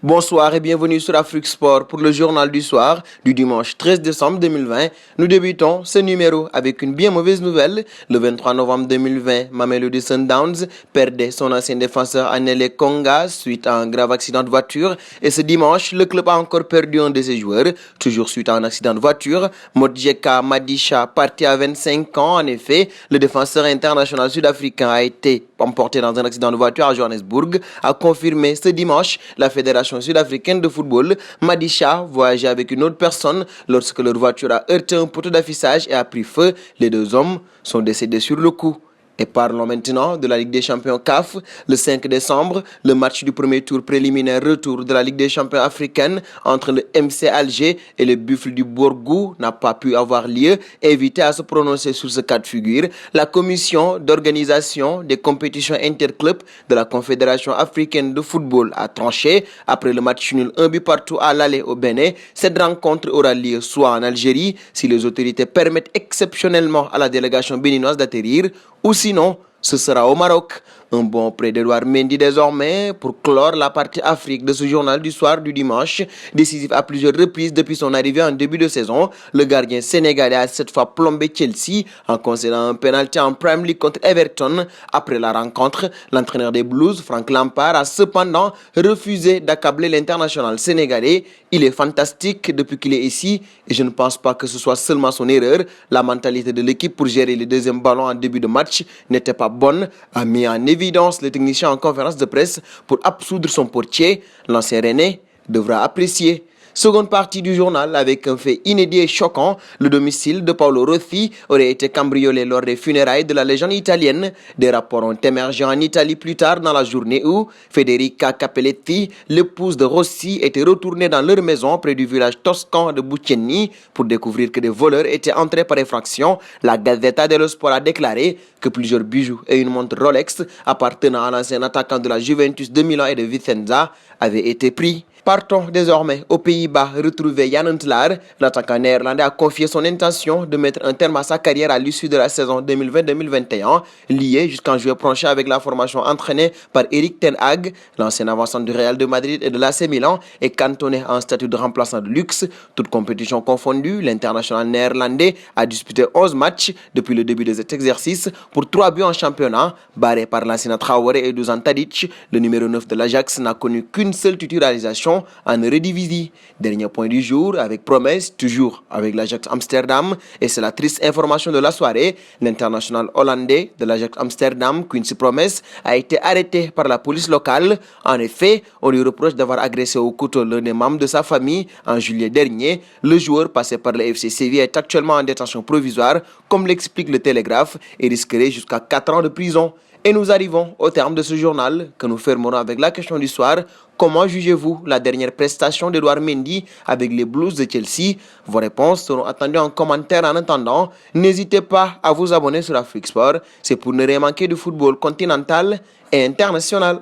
Bonsoir et bienvenue sur Afrique Sport pour le journal du soir du dimanche 13 décembre 2020. Nous débutons ce numéro avec une bien mauvaise nouvelle. Le 23 novembre 2020, Mamelodi Sundowns perdait son ancien défenseur Anele Konga suite à un grave accident de voiture. Et ce dimanche, le club a encore perdu un de ses joueurs, toujours suite à un accident de voiture. Modjeka Madisha, parti à 25 ans. En effet, le défenseur international sud-africain a été emporté dans un accident de voiture à Johannesburg, a confirmé ce dimanche la Fédération sud-africaine de football. Madisha voyageait avec une autre personne lorsque leur voiture a heurté un poteau d'affichage et a pris feu. Les deux hommes sont décédés sur le coup. Et parlons maintenant de la Ligue des champions CAF. Le 5 décembre, le match du premier tour préliminaire retour de la Ligue des champions africaine entre le MC Alger et le Buffle du Borgou n'a pas pu avoir lieu. Évité à se prononcer sur ce cas de figure, la commission d'organisation des compétitions interclubs de la Confédération africaine de football a tranché. Après le match nul 1 but partout à l'aller au Bénin, cette rencontre aura lieu soit en Algérie, si les autorités permettent exceptionnellement à la délégation béninoise d'atterrir, ou sinon, ce sera au Maroc. Un bon prêt d'Edouard Mendy désormais pour clore la partie Afrique de ce journal du soir du dimanche. Décisif à plusieurs reprises depuis son arrivée en début de saison, le gardien sénégalais a cette fois plombé Chelsea en concédant un penalty en Premier League contre Everton. Après la rencontre, l'entraîneur des Blues, Frank Lampard, a cependant refusé d'accabler l'international sénégalais. Il est fantastique depuis qu'il est ici et je ne pense pas que ce soit seulement son erreur. La mentalité de l'équipe pour gérer le deuxième ballon en début de match n'était pas bonne, a mis en évidence le technicien en conférence de presse pour absoudre son portier. L'ancien Rennais devra apprécier. Seconde partie du journal avec un fait inédit et choquant. Le domicile de Paolo Rossi aurait été cambriolé lors des funérailles de la légende italienne. Des rapports ont émergé en Italie plus tard dans la journée où Federica Capelletti, l'épouse de Rossi, était retournée dans leur maison près du village toscan de Buccenni pour découvrir que des voleurs étaient entrés par effraction. La Gazzetta dello Sport a déclaré que plusieurs bijoux et une montre Rolex appartenant à l'ancien attaquant de la Juventus de Milan et de Vicenza avaient été pris. Partons désormais aux Pays-Bas retrouver Jan Huntelaar. L'attaquant néerlandais a confié son intention de mettre un terme à sa carrière à l'issue de la saison 2020-2021, lié jusqu'en juillet prochain avec la formation entraînée par Erik ten Hag. L'ancien avançant du Real de Madrid et de l'AC Milan est cantonné à un statut de remplaçant de luxe. Toute compétition confondue, l'international néerlandais a disputé 11 matchs depuis le début de cet exercice pour 3 buts en championnat. Barré par Lassina Traoré et Dusan Tadic, le numéro 9 de l'Ajax n'a connu qu'une seule titularisation en Eredivisie. Dernier point du jour avec promesse, toujours avec l'Ajax Amsterdam. Et c'est la triste information de la soirée. L'international hollandais de l'Ajax Amsterdam, Quincy Promes, a été arrêté par la police locale. En effet, on lui reproche d'avoir agressé au couteau l'un des membres de sa famille en juillet dernier. Le joueur passé par le FC Séville est actuellement en détention provisoire, comme l'explique le Télégraphe, et risquerait jusqu'à 4 ans de prison. Et nous arrivons au terme de ce journal que nous fermerons avec la question du soir. Comment jugez-vous la dernière prestation d'Edouard Mendy avec les Blues de Chelsea? Vos réponses seront attendues en commentaire. En attendant, n'hésitez pas à vous abonner sur Afrique Sport. C'est pour ne rien manquer du football continental et international.